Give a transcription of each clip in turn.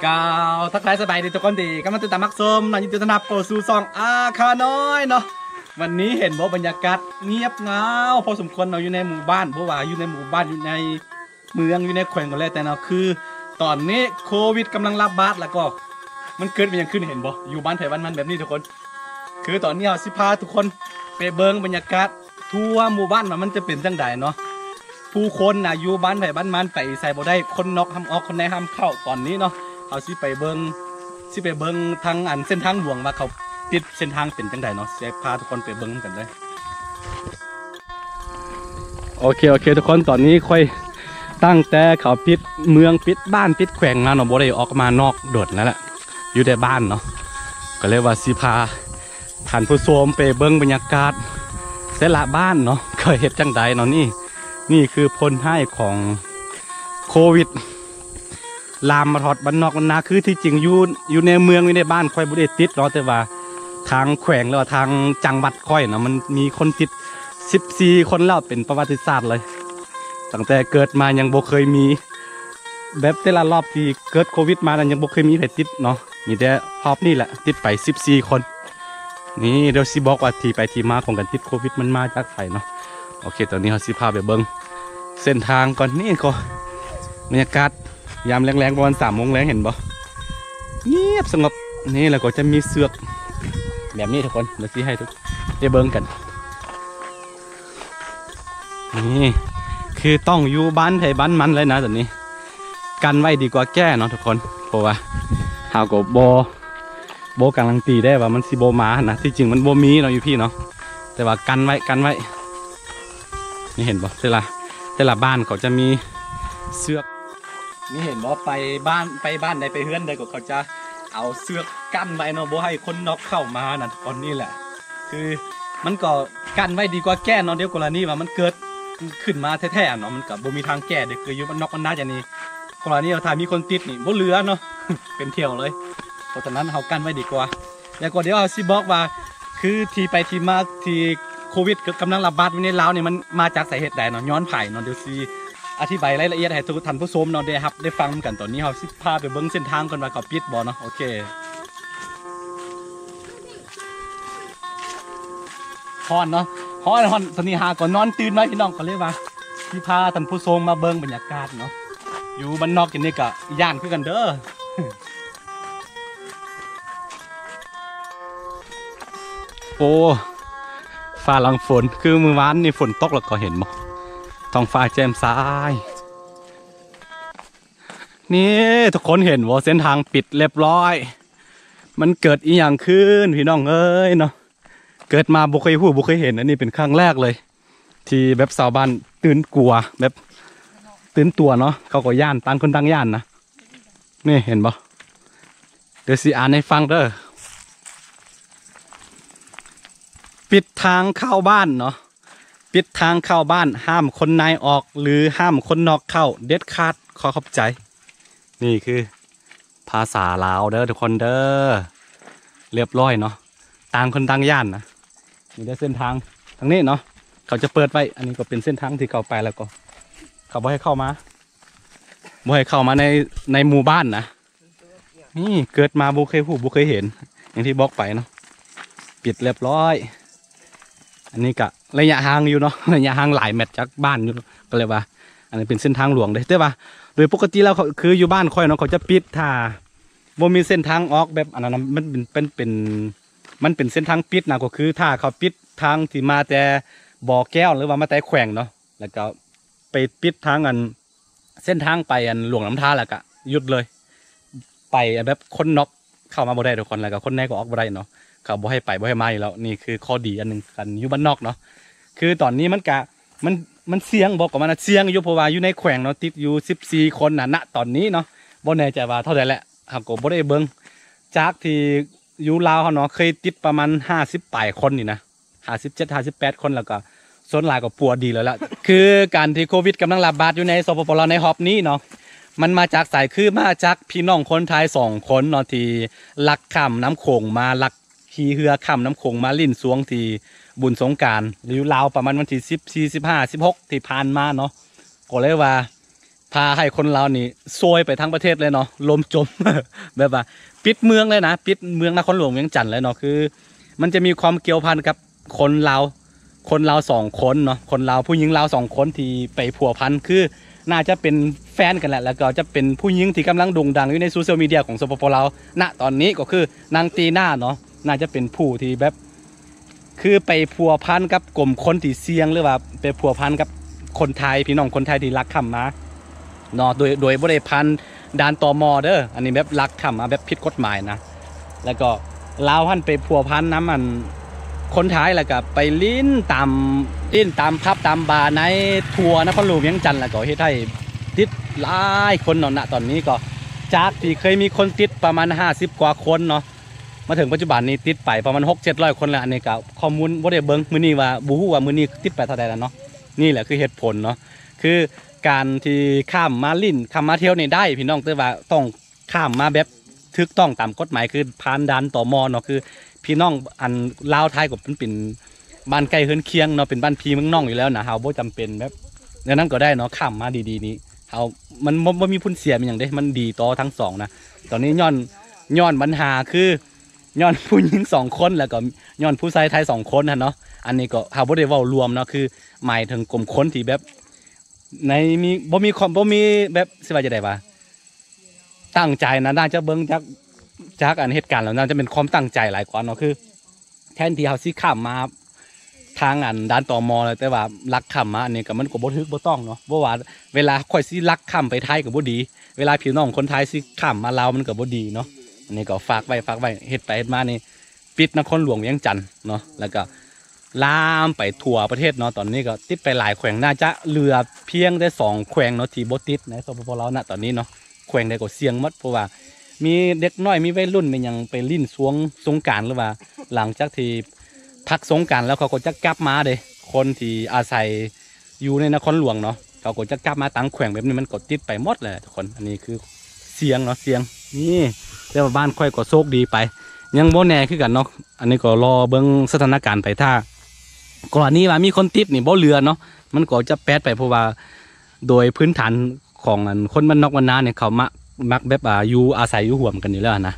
กาวทักทายสบายดีทุกคนดีก็มาติดตามมักส้มนายยินดีต้อนรับเข้าสู่ซองอาคาน้อยเนาะวันนี้เห็นว่าบรรยากาศเงียบเงาพอสมควรเราอยู่ในหมู่บ้านเพราะว่าอยู่ในหมู่บ้านอยู่ในเมืองอยู่ในแขวงก็แล้วแต่เนาะคือตอนนี้โควิดกำลังระบาดแล้วก็มันเกิดเป็นอย่างขึ้นเห็นบ่อยู่บ้านไผ่บ้านมันแบบนี้ทุกคนคือตอนนี้เอาสิพาทุกคนไปเบิ้งบรรยากาศทั่วหมู่บ้านมันจะเป็นจังใดเนาะผู้คนนะอยู่บ้านไผ่บ้านมันไปใส่บ่ได้คนนอกห้ามออกคนในห้ามเข้าตอนนี้เนาะเอาสิไปเบิ้งทางอันเส้นทางหลวงว่าเขาปิดเส้นทางเป็นจังใดเนาะจะพาทุกคนไปเบิ้งกันเลยโอเคทุกคนตอนนี้ค่อยตั้งแต่เขาปิดเมืองปิดบ้านปิดแขวงมาเนาะบ่ได้ออกมานอกโดดแล้วแหละอยู่ในบ้านเนาะก็เลยว่าสิพาท่านผู้ชมไปเบิ้งบรรยากาศเสละบ้านเนาะเคยเห็นจังใดเนาะนี่คือผลให้ของโควิดลามมาทอดบ้านนอกบ้านนาคือที่จริงอยู่ในเมืองอยู่ในบ้านค่อยบุได้ติดเนาะแต่ว่าทางแขวงแล้วทางจังหวัดค่อยเนาะมันมีคนติด14 คนแล้วเป็นประวัติศาสตร์เลยตั้งแต่เกิดมายังบ่เคยมีแบบแต่ละรอบที่เกิดโควิดมาแล้วยังบ่เคยมีใครติดเนาะมีแต่รอบนี่แหละติดไป14 คนนี่เดี๋ยวสิบอกว่าที่ไปที่มาของการติดโควิดมันมาจากไสเนาะโอเคตอนนี้เราสิพาไปเบิ้งเส้นทางก่อนนี่ก็บรรยากาศยามแรงๆประมาณ3 โมงแรงเห็นบ่เงียบสงบนี่แล้วก็จะมีเสือกแบบนี้ทุกคนเดี๋ยวสิให้ทุกได้เบิ้งกันนี่คือต้องอยู่บ้านไทยบ้านมันเลยนะตอนนี้กันไว้ดีกว่าแก้เนาะทุกคนเพราะว่าหากโบกำลังตีได้ว่ามันสิโบมานะที่จริงมันโบมีเนาะอยู่พี่เนาะแต่ว่ากันไว้นี่เห็นบ่แต่ละบ้านเขาจะมีเสือกนี่เห็นบ่ไปบ้านใดไปเฮือนใดก็เขาจะเอาเสือกกั้นไว้เนาะบ่ให้คนนอกเข้ามานะตอนนี้แหละคือมันก็กันไว้ดีกว่าแก้เนาะเดี๋ยวกรณีว่ามันเกิดขึ้นมาแท้ๆเนาะมันก็บ่มีทางแก้เด็กคืออยู่บ้านนอกมันน่าจะนี่กรณีถ้ามีคนติดนี่บ่เหลือเนาะ เป็นเที่ยวเลยเพราะฉะนั้นเขากันไว้ดีกว่าแล้วก็เดี๋ยวเอาสิบอกว่าคือที่ไปที่มาที่โควิดกำลังระบาดอยู่ในลาวเนี่ยมันมาจากสาเหตุใดเนาะย้อนไผ่เนาะเดี๋ยวสิอธิบายรายละเอียดให้ทุกท่านผู้ชมเนาะได้ฟังกันตอนนี้เขาสิพาไปเบิ้งเส้นทางกันว่าเขาปิดบ่เนาะโอเคฮอนเนาะฮอนตอนนี้หาก่อนนอนตื่นไว้พี่น้องก็เลยว่าสิพาท่านผู้ชมมาเบิ้งบรรยากาศเนาะอยู่บ้านนอกกันนี่ก็ย่านคือกันเด้อโอ้ฟ้าหลังฝนคือเมื่อวานนี่ฝนตกแล้วก็เห็นบ่ท้องฟ้าแจ่มใสนี่ทุกคนเห็นว่าเส้นทางปิดเรียบร้อยมันเกิดอีหยังขึ้นพี่น้องเอ้ยเนาะเกิดมาบ่เคยพูดบ่เคยเห็นอันนี้เป็นครั้งแรกเลยที่แบบชาวบ้านตื่นกลัวแบบตื่นตัวเนาะเขาก็ย่านต่างคนต่างย่านนะนี่เห็นบ่เดี๋ยวสิอ่านให้ฟังเด้อปิดทางเข้าบ้านเนาะปิดทางเข้าบ้านห้ามคนในออกหรือห้ามคนนอกเข้าเด็ดขาดขอขอบใจนี่คือภาษาลาวเด้อทุกคนเด้อเรียบร้อยเนาะต่างคนต่างย่านนะนี่ได้เส้นทางทางนี้เนาะเขาจะเปิดไว้อันนี้ก็เป็นเส้นทางที่เขาไปแล้วก็เขาบ่ให้เข้ามาในหมู่บ้านนะนี่เกิดมาบุเคยหูบุเคยเห็นอย่างที่บอกไปเนาะปิดเรียบร้อยอันนี้ก็ระยะห่างอยู่เนาะระยะห่างหลายเมตรจากบ้านอยู่ก็เลยว่าอันนี้เป็นเส้นทางหลวงเลยแต่ว่าโดยปกติแล้วเขาคืออยู่บ้านค่อยเนาะเขาจะปิดถ้าบ่มีเส้นทางออกแบบอันนั้นมันเป็นเส้นทางปิดนะก็คือถ้าเขาปิดทางที่มาแต่บ่อแก้วหรือว่ามาแต่แขวงเนาะแล้วก็ไปปิดทางอันเส้นทางไปอันหลวงน้ำท่าแล้วก็หยุดเลยไปแบบคนนอกเข้ามาบ่ได้ทุกคนแล้วก็คนในก็ออกบ่ได้เนาะเขาบ่ให้ไปบ่ให้มาอยู่แล้วนี่คือข้อดีอันหนึ่งกันอยู่บ้านนอกเนาะคือตอนนี้มันเสี่ยงบอกกับมันเสี่ยงอยู่เพราะว่าอยู่ในแขวงเนาะติดอยู่14 คนณตอนนี้เนาะบ่แน่ใจว่าเท่าไหร่แหละครับก็บ่ได้เบิ่งจากที่อยู่ลาวเขาเนาะเคยติดประมาณ50 ปลายคนนี่นะ57 58 คนแล้วก็ส่วนหลายก็ปัวดีแล้วล่ะ คือการที่โควิดกำลังระบาดอยู่ในสปปลาวในฮอบนี้เนาะมันมาจากสายคือมาจากพี่น้องคนไทย2 คนเนาะที่ลักข้ามน้ำโขงมาลักขี่เรือข้ามน้ำโขงมาลิ่นสวงที่บุญสงกรานต์อยู่ลาวประมาณวันที่14 15 16ที่ผ่านมาเนาะก็เลยว่า พาให้คนเรานี่ซวยไปทั้งประเทศเลยเนาะลมจม แบบว่าปิดเมืองเลยนะปิดเมืองนครหลวงเวียงจันทร์เลยเนาะคือมันจะมีความเกี่ยวพันกับคนลาว2 คนเนาะคนลาวผู้หญิงลาว2 คนที่ไปผัวพันคือน่าจะเป็นแฟนกันแหละแล้วก็จะเป็นผู้หญิงที่กำลังโด่งดังอยู่ในโซเชียลมีเดียของสปปลาวณตอนนี้ก็คือนางตีน่าเนาะน่าจะเป็นผู้ที่แบบคือไปผัวพันกับกลุ่มคนที่เสี่ยงหรือว่าไปผัวพันกับคนไทยพี่น้องคนไทยที่รักคำมาเนาะโดยบริพันธ์ด่านตม.เด้ออันนี้แบบลักคำมาแบบผิดกฎหมายนะแล้วก็ลาวหันไปพัวพันน้ำมันคนไทยแล้วก็ไปลิ้นตามพับตามบาร์ในทัวร์นครหลวงเวียงจันทร์แล้วก็เฮ็ดให้ติดหลายคนเนาะณตอนนี้ก็จากที่เคยมีคนติดประมาณ50 กว่าคนเนาะมาถึงปัจจุบันนี้ติดไปประมาณ600-700 คนแล้วอันนี้ก็ข้อมูลบ่ได้เบิ่งมื้อนี้ว่าบ่ฮู้ว่ามื้อนี้ติดไปเท่าใดแล้วเนาะนี่แหละคือเหตุผลเนาะคือการที่ข้ามมาลิ้นข้ามมาเที่ยวนี่ได้พี่น้องแต่ว่าต้องข้ามมาแบบถูกต้องตามกฎหมายคือผ่านด่านตม.เนาะคือพี่น้องอันลาวไทยก็เป็นบ้านใกล้เฮือนเคียงเนาะเป็นบ้านพี่เมืองน้องอยู่แล้วนะเฮาบ่จำเป็นแบบนั้นก็ได้เนาะข้ามมาดีๆนี้เฮามันบ่มีผลเสียมันหยังเด้มันดีต่อทั้งสองนะตอนนี้ย้อนปัญหาคือย้อนผู้หญิง2 คนแล้วก็ย้อนผู้ชายไทย2 คนนะเนาะอันนี้ก็เฮาบ่ได้เว้ารวมเนาะคือหมายถึงกลุ่มคนที่แบบในมีบ่มีแบบสิว่าจะได้ว่าตั้งใจนะน่าจะเบิ่งจากอันเหตุการณ์แล้วน่าจะเป็นความตั้งใจหลายกว่าเนาะคือแทนที่เฮาสิข้ามมาทางอันด้านตม.เลยแต่ว่าลักข้ามมาอันนี้ก็มันก็บ่ถูกบ่ต้องเนาะบ่ว่าเวลาค่อยสิลักข้ามไปไทยก็บ่ดีเวลาพี่น้องคนไทยสิข้ามมาลาวมันก็บ่ดีเนาะอันนี้ก็ฝากไว้เฮ็ดไปเฮ็ดมานี่ปิดนครหลวงเวียงจันทน์เนาะแล้วก็ลามไปทั่วประเทศเนาะตอนนี้ก็ติดไปหลายแขวงน่าจะเหลือเพียงได้2 แขวงเนาะที่บ่ติดในสปปลาวณตอนนี้เนาะแขวงใดก็เสี่ยงหมดเพราะว่ามีเด็กน้อยมีวัยรุ่นมันยังไปลิ้นสงกรานต์หรือว่าหลังจากที่พักสงกรานต์แล้วเขาก็จะกลับมาเด้คนที่อาศัยอยู่ในนครหลวงเนาะเขาก็จะกลับมาตั้งแขวงแบบนี้มันก็ติดไปหมดเลยทุกคนอันนี้คือเสียงเนาะเสียงนี่แต่ว่าบ้านค่อยก็โชคดีไปยังโบแน่คือกันเนาะอันนี้ก็รอเบิ่งสถานการณ์ไปถ้าก่อนนี้ว่ามีคนติดนี่บ่เรือเนาะมันก็จะแปดไปเพราะว่าโดยพื้นฐานของคนบ้านนอกบ้านนาเนี่ยเขามักแบบอยู่อาศัยอยู่ห่วมกันอยู่แล้วนะ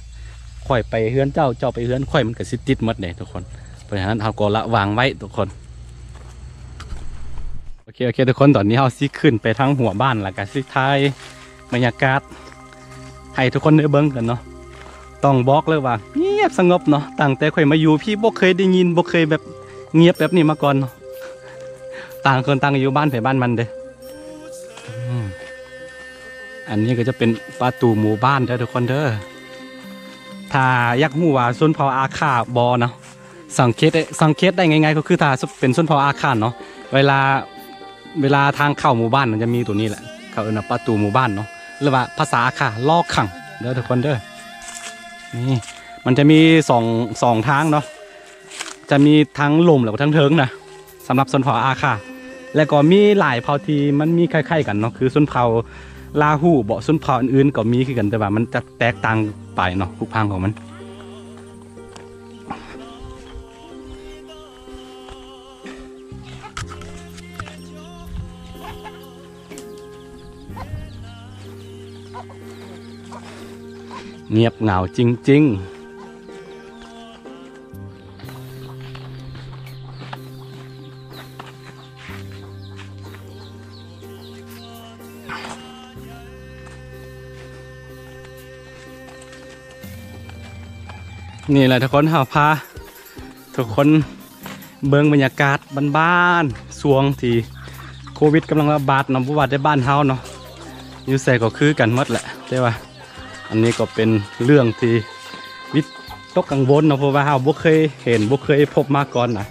ค่อยไปเฮือนเจ้าไปเฮือนค่อยมันก็สิติดหมดเลยทุกคนเพราะฉะนั้นเราก็ระวังไว้ทุกคนโอเคทุกคนตอนนี้เราสิขึ้นไปทั้งหัวบ้านแล้วก็สิถ่ายบรรยากาศให้ทุกคนได้เบิ่งกันเนาะต้องบอกเลยว่าเงียบสงบเนาะตั้งแต่ค่อยมาอยู่พี่บ่เคยได้ยินบ่เคยแบบเงียบแบบนี้มาก่อนเนาะต่างคนต่างอยู่บ้านไปบ้านมันเด้อันนี้ก็จะเป็นประตูหมู่บ้านเด้อทุกคนเด้อถ้าอยากรู้ว่าชนเผ่าอาคาบอเนาะสังเกตได้ง่ายๆก็คือถ้าเป็นชนเผ่าอาคาเนาะเวลาทางเข้าหมู่บ้านมันจะมีตัวนี้แหละเขาเรียกว่าประตูหมู่บ้านเนาะหรือว่าภาษาอาคาลอกขังเด้อทุกคนเด้อนี่มันจะมีสองทางเนาะจะมีทั้งลมแล้วก็ทั้งเทิงนะสำหรับชนเผ่าอาคาแล้วก็มีหลายเผ่าที่มันมีคล้ายๆกันเนาะคือชนเผ่าลาหูบ่ชนเผ่าอื่นๆก็มีคือกันแต่ว่ามันจะแตกต่างไปเนาะทุกพังของมันเงียบเหงาจริงๆนี่แหละทุกคนพาทุกคนเบิ่งบรรยากาศบ้านๆช่วงที่โควิดกำลังระบาดเนาะบ่ว่าในบ้านเฮาเนาะอยู่ใส่ก็คือกันหมดแหละแต่ว่าอันนี้ก็เป็นเรื่องที่วิตกกังวลเนาะเพราะว่าเฮาบ่เคยเห็นบ่เคยพบมาก่อนนะ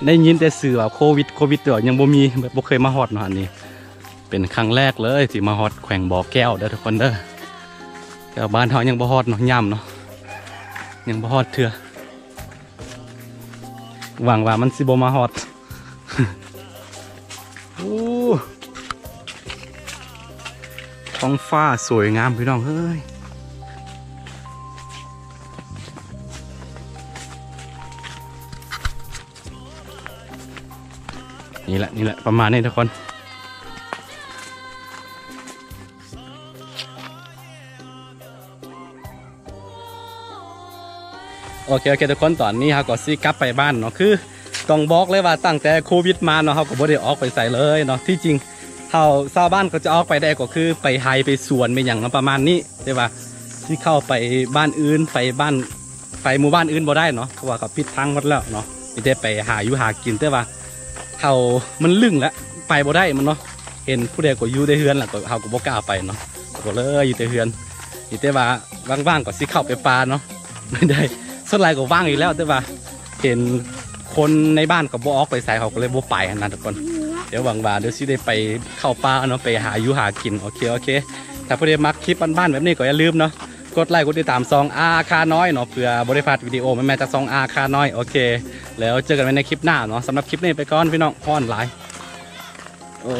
ได้ยินแต่สื่อว่าโควิดเดี๋ยวยังบ่มีแบบบ่เคยมาฮอดเนาะอันนี้เป็นครั้งแรกเลยที่มาฮอดแขวงบ่อแก้วเด้อทุกคนเด้อแต่บ้านเฮายังบ่ฮอดเนาะย่ำเนาะยังบ่ฮอดเถื่อหวังว่ามันสิบ่มาฮอด ท้องฟ้าสวยงามพี่น้องเฮ้ยนี่แหละประมาณนี้ทุกคน โอเคทุกคนตอนนี้เขาก็ซีกลับไปบ้านเนาะคือต้องบอกเลยว่าตั้งแต่โควิดมาเนาะเขาก็บ่ได้ออกไปใส่เลยเนาะที่จริงเขาชาวบ้านก็จะออกไปได้ก็คือไปไฮไปสวนไปอย่างประมาณนี้ใช่ป่ะที่เข้าไปบ้านอื่นไปบ้านไปหมู่บ้านอื่นบ่ได้เนาะเพราะว่าเขาปิดทางหมดแล้วเนาะไม่ได้ไปหาอยู่หากินแต่ว่าเขามันลึ่งแล้วไปบ่ได้มันเนาะเห็นผู้ใดก็อยู่ในเฮือนแหละก็เขาก็บ่กล้าไปเนาะก็เลยอยู่ในเฮือนอยู่แต่ว่าว่างๆก็สิเข้าไปปลาเนาะไม่ได้ส่วนไรก็ว่างอีกแล้วแต่ว่าเห็นคนในบ้านก็บ่ออกไปใส่เขาก็เลยบ่ไปนะทุกคนเดี๋ยวหวังว่าเดี๋ยวสิได้ไปเข้าป่าเนาะไปหาอยู่หากินโอเคถ้าผู้ใดมักคลิปบ้านๆแบบนี้ก็อย่าลืมเนาะกดไลค์กดติดตามซองอาคาน้อยเนาะเพื่อบริพาดวิดีโอแม่จากซองอาคาน้อยโอเคแล้วเจอกันในคลิปหน้าเนาะสำหรับคลิปนี้ไปก่อนพี่น้องฮ้อนหลายโอ้